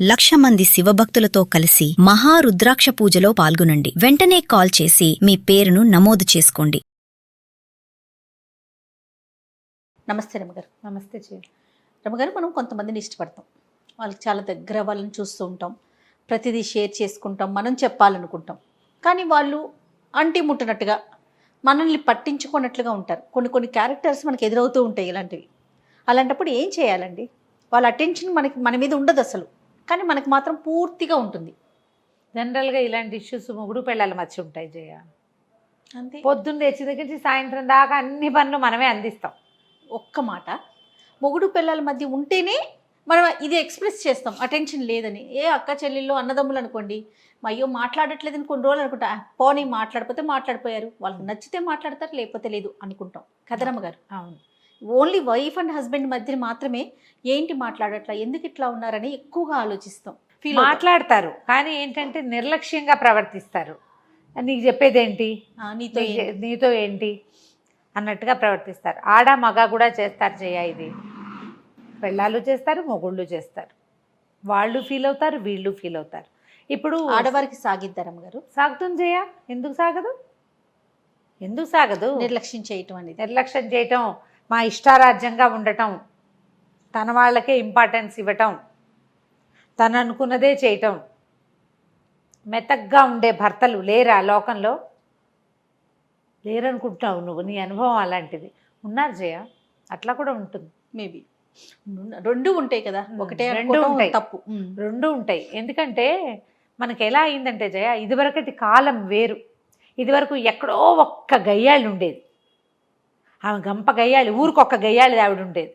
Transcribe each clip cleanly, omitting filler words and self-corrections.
1,00,000 మంది శివభక్తులతో కలిసి మహారుద్రాక్ష పూజలో పాల్గొనండి. వెంటనే కాల్ చేసి మీ పేరును నమోదు చేసుకోండి. నమస్తే రమగారు. నమస్తే చే రమగారు, మనం కొంతమందిని ఇష్టపడతాం, వాళ్ళకి చాలా దగ్గర వాళ్ళని చూస్తూ ఉంటాం, ప్రతిదీ షేర్ చేసుకుంటాం, మనం చెప్పాలనుకుంటాం. కానీ వాళ్ళు అంటి ముట్టనట్టుగా మనల్ని పట్టించుకున్నట్లుగా ఉంటారు. కొన్ని కొన్ని క్యారెక్టర్స్ మనకి ఎదురవుతూ ఉంటాయి ఇలాంటివి. అలాంటప్పుడు ఏం చేయాలండి? వాళ్ళ అటెన్షన్ మన మీద ఉండదు అసలు, కానీ మనకు మాత్రం పూర్తిగా ఉంటుంది. జనరల్గా ఇలాంటి ఇష్యూస్ మొగుడు పెళ్ళాల మధ్య ఉంటాయి జయ. అంతే. పొద్దున్న తెచ్చి దగ్గర నుంచి సాయంత్రం దాకా అన్ని పనులు మనమే అందిస్తాం. ఒక్క మాట, మొగుడు పిల్లల మధ్య ఉంటేనే మనం ఇది ఎక్స్ప్రెస్ చేస్తాం, అటెన్షన్ లేదని. ఏ అక్క చెల్లెళ్ళు అన్నదమ్ములు అనుకోండి, అయ్యో మాట్లాడట్లేదని కొన్ని రోజులు అనుకుంటా, పోనీ మాట్లాడిపోతే మాట్లాడిపోయారు, వాళ్ళకి నచ్చితే మాట్లాడతారు, లేకపోతే లేదు అనుకుంటాం కదరమ్మ గారు. అవును. ఓన్లీ వైఫ్ అండ్ హస్బెండ్ మధ్య మాత్రమే ఏంటి మాట్లాడట్లా, ఎందుకు ఇట్లా ఉన్నారని ఎక్కువగా ఆలోచిస్తాం. మాట్లాడతారు కానీ ఏంటంటే నిర్లక్ష్యంగా ప్రవర్తిస్తారు. నీకు చెప్పేదేంటి, నీతో ఏంటి అన్నట్టుగా ప్రవర్తిస్తారు. ఆడ మగ కూడా చేస్తారు జయ. ఇది పెళ్ళాలు చేస్తారు, మొగుళ్ళు చేస్తారు. వాళ్ళు ఫీల్ అవుతారు, వీళ్ళు ఫీల్ అవుతారు. ఇప్పుడు ఆడవారికి సాగిద్దారమ్మ గారు. సాగుతుంది జయ. ఎందుకు సాగదు? ఎందుకు సాగదు? నిర్లక్ష్యం చేయటం అనేది. నిర్లక్ష్యం చేయటం, మా ఇష్టారాజ్యంగా ఉండటం, తన వాళ్ళకే ఇంపార్టెన్స్ ఇవ్వటం, తను అనుకున్నదే చేయటం. మెతగ్గా ఉండే భర్తలు లేరా లోకంలో? లేరనుకుంటున్నావు నువ్వు, నీ అనుభవం అలాంటిది. ఉన్నారు జయ, అట్లా కూడా ఉంటుంది. మేబీ రెండు ఉంటాయి కదా, ఒకటే రెండు ఉంటాయి, తప్పు రెండు ఉంటాయి. ఎందుకంటే మనకి ఎలా అయిందంటే జయ, ఇదివరకటి కాలం వేరు. ఇదివరకు ఎక్కడో ఒక్క గయ్యాళ్ళు ఉండేది, ఆమె గంప గయ్యాళి, ఊరికొక్క గయ్యాళి ఆవిడ ఉండేది.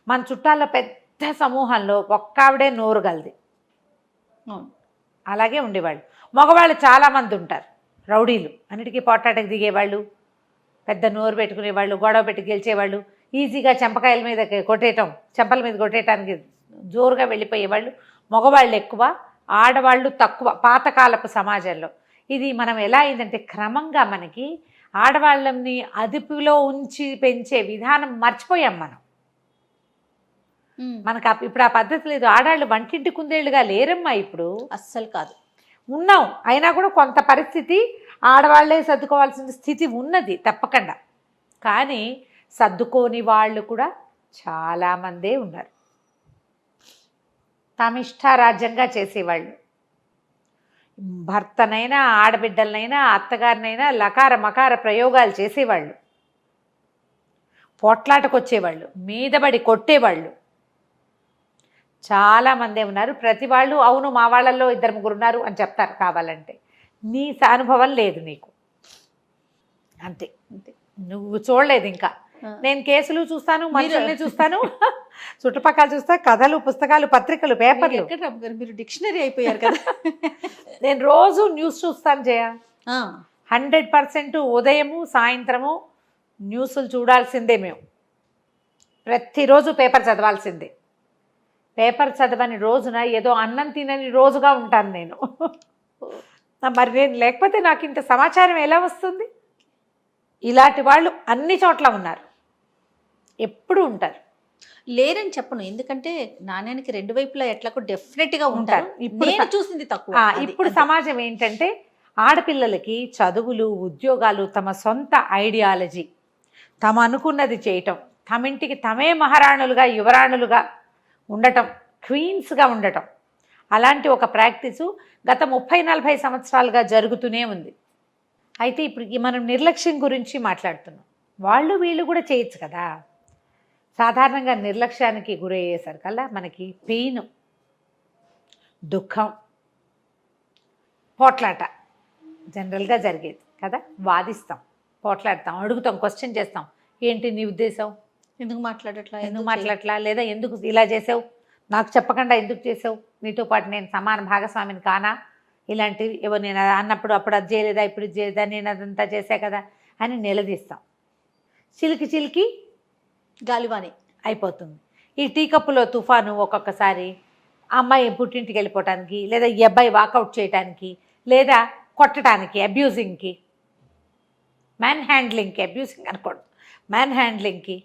మన చుట్టాల్లో పెద్ద సమూహంలో ఒక్క ఆవిడే నోరు గలది. అలాగే ఉండేవాళ్ళు. మగవాళ్ళు చాలామంది ఉంటారు, రౌడీలు, అన్నిటికీ పోట్లాటకు దిగేవాళ్ళు, పెద్ద నోరు పెట్టుకునేవాళ్ళు, గొడవ పెట్టి గెలిచేవాళ్ళు, ఈజీగా చెంపకాయల మీద కొట్టేయటం, చెంపల మీద కొట్టేయటానికి జోరుగా వెళ్ళిపోయేవాళ్ళు. మగవాళ్ళు ఎక్కువ, ఆడవాళ్ళు తక్కువ పాతకాలపు సమాజంలో. ఇది మనం ఎలా అయిందంటే క్రమంగా మనకి ఆడవాళ్ళని అదుపులో ఉంచి పెంచే విధానం మర్చిపోయాం మనం. మనకు ఇప్పుడు ఆ పద్ధతి లేదు. ఆడవాళ్ళు వంటింటి కుందేళ్ళుగా లేరమ్మా ఇప్పుడు. అస్సలు కాదు. ఉన్నాం, అయినా కూడా కొంత పరిస్థితి ఆడవాళ్లే సర్దుకోవాల్సిన స్థితి ఉన్నది తప్పకుండా. కానీ సర్దుకోని వాళ్ళు కూడా చాలామందే ఉన్నారు. తమిష్టారాజ్యంగా చేసేవాళ్ళు. భర్తనైనా ఆడబిడ్డలనైనా అత్తగారినైనా లకార మకార ప్రయోగాలు చేసేవాళ్ళు, పోట్లాటకొచ్చేవాళ్ళు, మీదబడి కొట్టేవాళ్ళు చాలామందే ఉన్నారు. ప్రతి వాళ్ళు అవును మా వాళ్ళల్లో 2-3 ఉన్నారు అని చెప్తారు కావాలంటే. నీ అనుభవం లేదు నీకు, అంతే. అంతే, నువ్వు చూడలేదు ఇంకా. నేను కేసులు చూస్తాను, మనుషుల్ని చూస్తాను, చుట్టుపక్కల చూస్తా, కథలు, పుస్తకాలు, పత్రికలు, పేపర్లు. మీరు డిక్షనరీ అయిపోయారు కదా. నేను రోజు న్యూస్ చూస్తాను జయ. 100% ఉదయము సాయంత్రము న్యూస్లు చూడాల్సిందే మేము. ప్రతిరోజు పేపర్ చదవాల్సిందే. పేపర్ చదవని రోజున ఏదో అన్నం తినని రోజుగా ఉంటాను నేను. మరి నేను లేకపోతే నాకు ఇంత సమాచారం ఎలా వస్తుంది? ఇలాంటి వాళ్ళు అన్ని చోట్ల ఉన్నారు, ఎప్పుడు ఉంటారు. లేరని చెప్పను, ఎందుకంటే నాణ్యానికి 2 వైపులా ఎట్లా డెఫినెట్గా ఉంటారు. ఇప్పుడు చూసింది తక్కువ. ఇప్పుడు సమాజం ఏంటంటే ఆడపిల్లలకి చదువులు, ఉద్యోగాలు, తమ సొంత ఐడియాలజీ, తమ అనుకున్నది చేయటం, తమింటికి తమే మహారాణులుగా యువరాణులుగా ఉండటం, క్వీన్స్గా ఉండటం, అలాంటి ఒక ప్రాక్టీసు గత 30-40 సంవత్సరాలుగా జరుగుతూనే ఉంది. అయితే ఇప్పుడు మనం నిర్లక్ష్యం గురించి మాట్లాడుతున్నాం. వాళ్ళు వీళ్ళు కూడా చేయొచ్చు కదా. సాధారణంగా నిర్లక్ష్యానికి గురయ్యేసరికల్లా మనకి పెయిన్, దుఃఖం, పోట్లాట జనరల్గా జరిగేది కదా. వాదిస్తాం, పోట్లాడతాం, అడుగుతాం, క్వశ్చన్ చేస్తాం. ఏంటి నీ ఉద్దేశం? ఎందుకు మాట్లాడట్లా, లేదా ఎందుకు ఇలా చేసావు, నాకు చెప్పకుండా ఎందుకు చేసావు, నీతో పాటు నేను సమాన భాగస్వామిని కానా, ఇలాంటివి ఏవో నేను అన్నప్పుడు అప్పుడు అది చేయలేదా, ఇప్పుడు ఇది చేయలేదా, నేను అదంతా చేశా కదా అని నిలదీస్తాం. చిలికి గాలివాని అయిపోతుంది. ఈ టీ కప్పులో తుఫాను ఒక్కొక్కసారి అమ్మాయి పుట్టింటికి వెళ్ళిపోవటానికి, లేదా ఈ అబ్బాయి వాకౌట్ చేయటానికి, లేదా కొట్టడానికి, అబ్యూజింగ్కి, మ్యాన్ హ్యాండ్లింగ్కి, అబ్యూజింగ్ అనుకోండి, మ్యాన్ హ్యాండ్లింగ్కి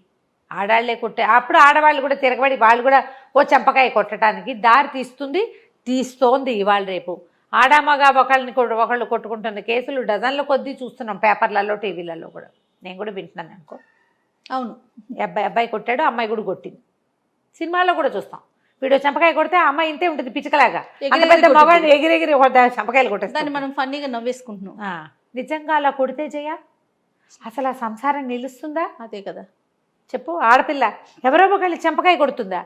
ఆడాళ్లే అప్పుడు ఆడవాళ్ళు కూడా తిరగబడి వాళ్ళు కూడా ఓ చెంపకాయ కొట్టడానికి దారి తీస్తోంది ఇవాళ రేపు. ఆడామగా ఒకళ్ళు కొట్టుకుంటున్న కేసులు డజన్ల కొద్దీ చూస్తున్నాం పేపర్లలో, టీవీలలో కూడా. నేను కూడా వింటున్నాను అనుకో. అవును, అబ్బాయి కొట్టాడు, అమ్మాయి కూడా కొట్టింది. సినిమాల్లో కూడా చూస్తాం. వీడు చెంపకాయ కొడితే ఆ అమ్మాయి ఇంతే ఉంటుంది పిచ్చకలాగా, అంత పెద్ద మగాడిని ఎగిరెగిరి చెంపకాయలు కొట్టేస్తాను. దాన్ని మనం ఫన్నీగా నవ్వేసుకుంటున్నాం. నిజంగా అలా కొడితే జయ అసలు ఆ సంసారం నిలుస్తుందా? అదే కదా చెప్పు. ఆడపిల్ల ఎవరో ఒకళ్ళు చెంపకాయ కొడుతుందా?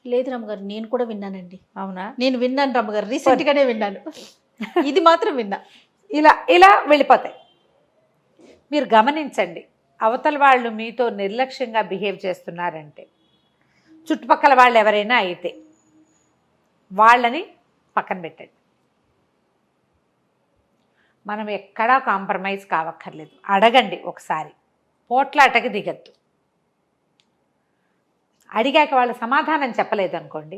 లేదు రమ్మగారు, నేను కూడా విన్నానండి. అవునా? నేను విన్నాను రమ్మగారు, రీసెంట్గానే విన్నాను. ఇది మాత్రం విన్నా. ఇలా వెళ్ళిపోతాయి. మీరు గమనించండి, అవతల వాళ్ళు మీతో నిర్లక్ష్యంగా బిహేవ్ చేస్తున్నారంటే, చుట్టుపక్కల వాళ్ళు ఎవరైనా అయితే వాళ్ళని పక్కన పెట్టండి. మనం ఎక్కడా కాంప్రమైజ్ కావక్కర్లేదు. అడగండి ఒకసారి, పోట్లాటకి దిగద్దు. అడిగాక వాళ్ళ సమాధానం చెప్పలేదు అనుకోండి,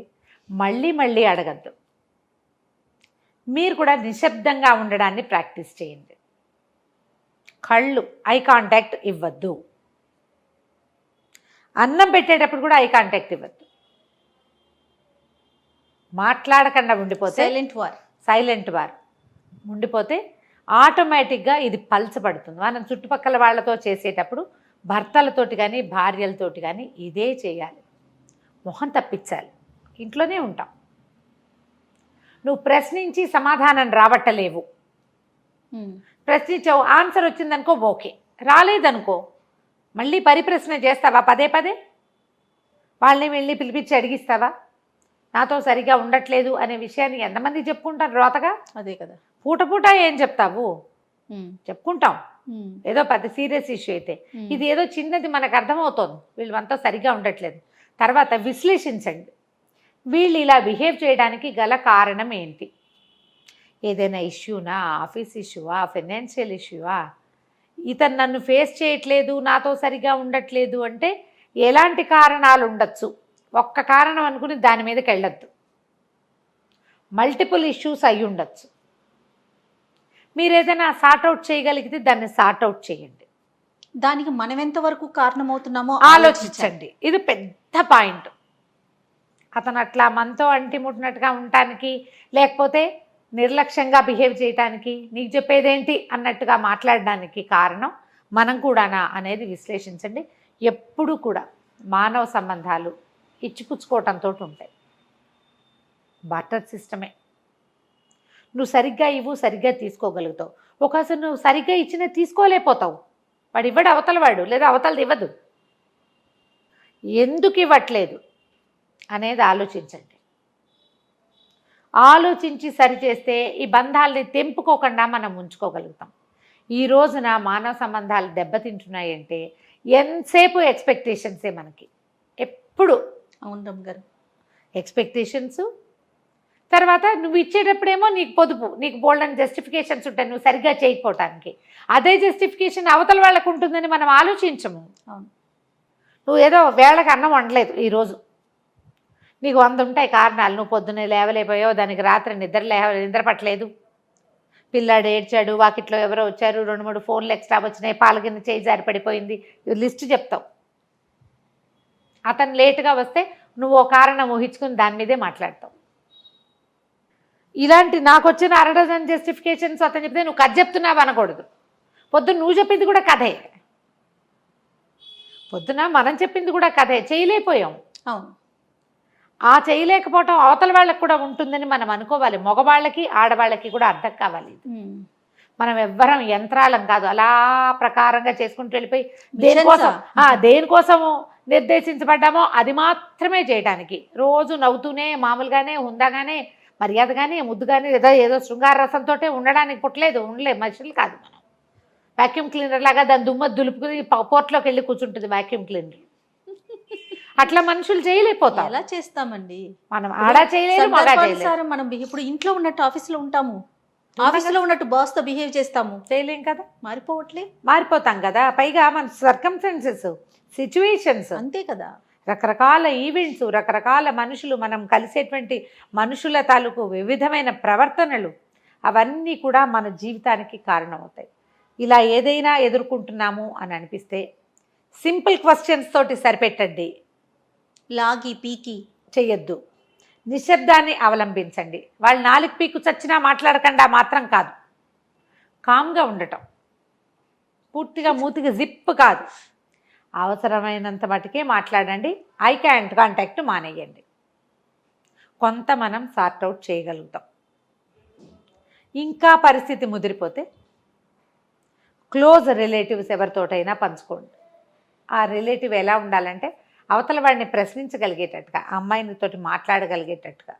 మళ్ళీ అడగద్దు. మీరు కూడా నిశ్శబ్దంగా ఉండడాన్ని ప్రాక్టీస్ చేయండి. కళ్ళు ఐ కాంటాక్ట్ ఇవ్వద్దు. అన్నం పెట్టేటప్పుడు కూడా ఐ కాంటాక్ట్ ఇవ్వద్దు. మాట్లాడకుండా ఉండిపోతే సైలెంట్ వార్ ఉండిపోతే ఆటోమేటిక్గా ఇది పల్చబడుతుంది. మనం చుట్టుపక్కల వాళ్ళతో చేసేటప్పుడు భర్తలతోటి కానీ భార్యలతోటి కానీ ఇదే చేయాలి. మొహం తప్పించాలి. ఇంట్లోనే ఉంటాం, నువ్వు ప్రశ్నించి సమాధానం రాబట్టలేవు. ప్రశ్నించావు, ఆన్సర్ వచ్చిందనుకో ఓకే, రాలేదనుకో మళ్ళీ పరిప్రశ్న చేస్తావా? పదే వాళ్ళని వెళ్ళి పిలిపించి అడిగిస్తావా? నాతో సరిగా ఉండట్లేదు అనే విషయాన్ని ఎంతమంది చెప్పుకుంటారు రోతగా? అదే కదా. పూట ఏం చెప్తావు? చెప్పుకుంటాం. ఏదో పెద్ద సీరియస్ ఇష్యూ అయితే, ఇది ఏదో చిన్నది మనకు అర్థమవుతోంది, వీళ్ళంతా సరిగా ఉండట్లేదు. తర్వాత విశ్లేషించండి, వీళ్ళు ఇలా బిహేవ్ చేయడానికి గల కారణం ఏంటి? ఏదైనా ఇష్యూనా, ఆఫీస్ ఇష్యూవా, ఫైనాన్షియల్ ఇష్యూవా? ఇతను నన్ను ఫేస్ చేయట్లేదు, నాతో సరిగా ఉండట్లేదు అంటే ఎలాంటి కారణాలు ఉండొచ్చు? ఒక్క కారణం అనుకుని దాని మీదకి వెళ్ళొద్దు. మల్టిపుల్ ఇష్యూస్ అయి ఉండొచ్చు. మీరు ఏదైనా సార్ట్అవుట్ చేయగలిగితే దాన్ని సార్ట్అవుట్ చేయండి. దానికి మనం ఎంతవరకు కారణమవుతున్నామో ఆలోచించండి. ఇది పెద్ద పాయింట్. అతను అట్లా మనతో అంటిముట్టినట్టుగా ఉండటానికి, లేకపోతే నిర్లక్ష్యంగా బిహేవ్ చేయటానికి, నీకు చెప్పేదేంటి అన్నట్టుగా మాట్లాడడానికి కారణం మనం కూడానా అనేది విశ్లేషించండి. ఎప్పుడు కూడా మానవ సంబంధాలు ఇచ్చిపుచ్చుకోవటంతో ఉంటాయి. బార్టర్ సిస్టమే. నువ్వు సరిగ్గా ఇవ్వు, సరిగ్గా తీసుకోగలుగుతావు. ఒకసారి నువ్వు సరిగ్గా ఇచ్చినా తీసుకోలేకపోతావు. వాడు ఇవ్వడు అవతలవాడు, లేదా అవతలది ఇవ్వదు. ఎందుకు ఇవ్వట్లేదు అనేది ఆలోచించండి. ఆలోచించి సరిచేస్తే ఈ బంధాలని తెంపుకోకుండా మనం ఉంచుకోగలుగుతాం. ఈ రోజున మానవ సంబంధాలు దెబ్బతింటున్నాయంటే ఎంతసేపు ఎక్స్పెక్టేషన్సే మనకి. ఎప్పుడు అవును గారు, ఎక్స్పెక్టేషన్స్. తర్వాత నువ్వు ఇచ్చేటప్పుడేమో నీకు పొదుపు, నీకు బోల్డని జస్టిఫికేషన్స్ ఉంటాయి నువ్వు సరిగ్గా చేయకపోవటానికి. అదే జస్టిఫికేషన్ అవతల వాళ్ళకు ఉంటుందని మనం ఆలోచించము. అవును, నువ్వు ఏదో వేళకి అన్నం వండలేదు ఈరోజు, నీకు 100 ఉంటాయి కారణాలు. నువ్వు పొద్దున్నే లేవలేకపోయావు, దానికి రాత్రి నిద్ర పట్టలేదు, పిల్లాడు ఏడ్చాడు, వాకిట్లో ఎవరో వచ్చారు, 2-3 ఫోన్లు ఎక్స్ట్రా వచ్చినాయి, పాలగిన్న చేయి జారి పడిపోయింది, లిస్ట్ చెప్తావు. అతను లేటుగా వస్తే నువ్వు ఓ కారణం ఊహించుకుని దాని మీదే మాట్లాడతావు. ఇలాంటి నాకు వచ్చిన 1 డజన్ జస్టిఫికేషన్స్ అతను చెప్తే నువ్వు కథ చెప్తున్నావు అనకూడదు. పొద్దున్న నువ్వు చెప్పింది కూడా కథే, పొద్దున మనం చెప్పింది కూడా కథే. చేయలేకపోయాం. అవును, ఆ చేయలేకపోవటం అవతల వాళ్ళకి కూడా ఉంటుందని మనం అనుకోవాలి. మగవాళ్ళకి ఆడవాళ్ళకి కూడా అర్థం కావాలి. మనం ఎవ్వరం యంత్రాలం కాదు. అలా ప్రకారంగా చేసుకుంటూ వెళ్ళిపోయి దేనికోసము నిర్దేశించబడ్డామో అది మాత్రమే చేయడానికి, రోజు నవ్వుతూనే మామూలుగానే హుందాగానే మర్యాదగానే ముద్దుగానే ఏదో శృంగార రసంతో ఉండడానికి ఉండలే మనుషులు కాదు మనం. వాక్యూమ్ క్లీనర్ లాగా దాని దుమ్మ దులుపుకుని పోర్ట్లోకి వెళ్ళి కూర్చుంటుంది వాక్యూమ్ క్లీనర్. అట్లా మనుషులు చేయలేకపోతాం. ఎలా చేస్తామండి మనం? ఆడా చేయలేదు, మగా చేయలేదు. మనం ఇప్పుడు ఇంట్లో ఉన్నట్టు ఆఫీస్లో ఉంటాము, ఆఫీస్లో ఉన్నట్టు బాస్తో బిహేవ్ చేస్తాము, చేయలేం కదా. మారిపోతాం కదా. పైగా మన సర్కమ్స్టాన్సెస్, సిచ్యువేషన్స్ అంతే కదా. రకరకాల ఈవెంట్స్, రకరకాల మనుషులు, మనం కలిసేటువంటి మనుషుల తాలూకు వివిధమైన ప్రవర్తనలు, అవన్నీ కూడా మన జీవితానికి కారణమవుతాయి. ఇలా ఏదైనా ఎదుర్కొంటున్నాము అని అనిపిస్తే సింపుల్ క్వశ్చన్స్ తోటి సరిపెట్టండి, లాగి పీకి చెయ్యొద్దు. నిశ్శబ్దాన్ని అవలంబించండి. వాళ్ళు 4 పీకు చచ్చినా మాట్లాడకుండా మాత్రం కాదు, కామ్గా ఉండటం, పూర్తిగా మూతికి జిప్ కాదు, అవసరమైనంత మటుకే మాట్లాడండి. ఐ కాంటాక్ట్ మానేయండి. కొంత మనం సార్ట్అవుట్ చేయగలుగుతాం. ఇంకా పరిస్థితి ముదిరిపోతే క్లోజ్ రిలేటివ్స్ ఎవరితోటైనా పంచుకోండి. ఆ రిలేటివ్ ఎలా ఉండాలంటే అవతల వాడిని ప్రశ్నించగలిగేటట్టుగా, అమ్మాయినితోటి మాట్లాడగలిగేటట్టుగా,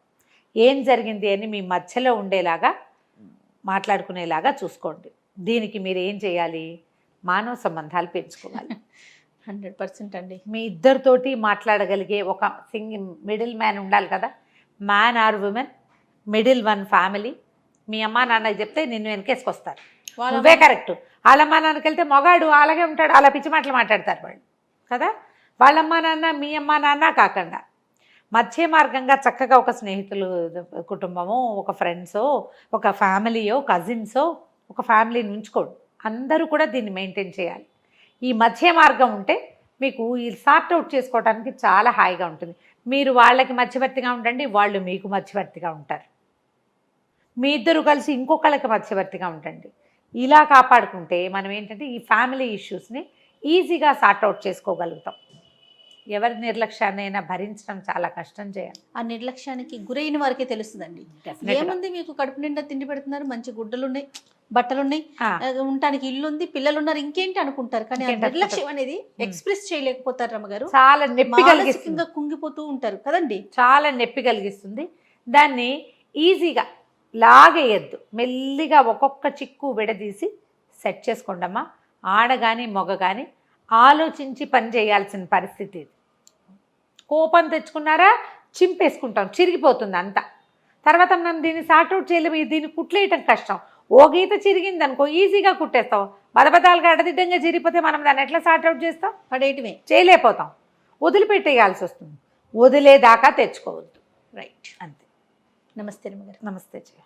ఏం జరిగింది అని మీ మధ్యలో ఉండేలాగా మాట్లాడుకునేలాగా చూసుకోండి. దీనికి మీరు ఏం చేయాలి? మానవ సంబంధాలు పెంచుకోవాలి. 100% అండి. మీ ఇద్దరితోటి మాట్లాడగలిగే ఒక మిడిల్ మ్యాన్ ఉండాలి కదా. Man or women, middle one family. మీ అమ్మా నాన్నకి చెప్తే నిన్ను వెనకేసుకొస్తారు, నువ్వే కరెక్ట్. వాళ్ళమ్మా నాన్నకి వెళ్తే మొగాడు అలాగే ఉంటాడు, అలా పిచ్చి మాటలు మాట్లాడతారు వాళ్ళు కదా. వాళ్ళమ్మా నాన్న మీ అమ్మా నాన్న కాకుండా మధ్య మార్గంగా చక్కగా ఒక స్నేహితులు కుటుంబమో, ఒక ఫ్రెండ్సో, ఒక ఫ్యామిలీయో, కజిన్సో, ఒక ఫ్యామిలీని ఉంచుకోండి. అందరూ కూడా దీన్ని మెయింటైన్ చేయాలి. ఈ మధ్య మార్గం ఉంటే మీకు ఈ సార్ట్అవుట్ చేసుకోవడానికి చాలా హాయిగా ఉంటుంది. మీరు వాళ్ళకి మధ్యవర్తిగా ఉండండి, వాళ్ళు మీకు మధ్యవర్తిగా ఉంటారు. మీ ఇద్దరు కలిసి ఇంకొకళ్ళకి మధ్యవర్తిగా ఉండండి. ఇలా కాపాడుకుంటే మనం ఏంటంటే ఈ ఫ్యామిలీ ఇష్యూస్ని ఈజీగా సార్ట్అవుట్ చేసుకోగలుగుతాం. ఎవరి నిర్లక్ష్యాన్నైనా భరించడం చాలా కష్టం చేయాలి. ఆ నిర్లక్ష్యానికి గురైన వారికే తెలుస్తుందండి. ఏముంది, మీకు కడుపు నిండా తిండి పెడుతున్నారు, మంచి గుడ్డలు ఉన్నాయి, బట్టలు ఉన్నాయి, ఉండటానికి ఇల్లు ఉంది, పిల్లలు ఉన్నారు, ఇంకేంటి అనుకుంటారు. కానీ ఆ నిర్లక్ష్యం అనేది ఎక్స్ప్రెస్ చేయలేకపోతారు రమ్మగారు. చాలా నొప్పి కలిగిస్తుంది, కుంగిపోతూ ఉంటారు కదండి. చాలా నొప్పి కలిగిస్తుంది. దాన్ని ఈజీగా లాగేయద్దు, మెల్లిగా ఒక్కొక్క చిక్కు విడదీసి సెట్ చేసుకోండమ్మా. ఆడ కానీ మొగ కానీ ఆలోచించి పని చేయాల్సిన పరిస్థితి ఇది. కోపం తెచ్చుకున్నారా చింపేసుకుంటాం, చిరిగిపోతుంది అంతా. తర్వాత మనం దీన్ని సార్ట్అవుట్ చేయలేము. దీన్ని కుట్లేయటం కష్టం. ఓ గీత చిరిగింది అనుకో ఈజీగా కుట్టేస్తాం. బదబదాలుగా అడదిడ్డంగా చిరిగిపోతే మనం దాన్ని ఎట్లా సార్ట్అవుట్ చేస్తాం? పడేయటమే, చేయలేకపోతాం, వదిలిపెట్టేయాల్సి వస్తుంది. వదిలేదాకా తెచ్చుకోవద్దు. రైట్. అంతే. నమస్తే రమ్మగారు. నమస్తే జయ.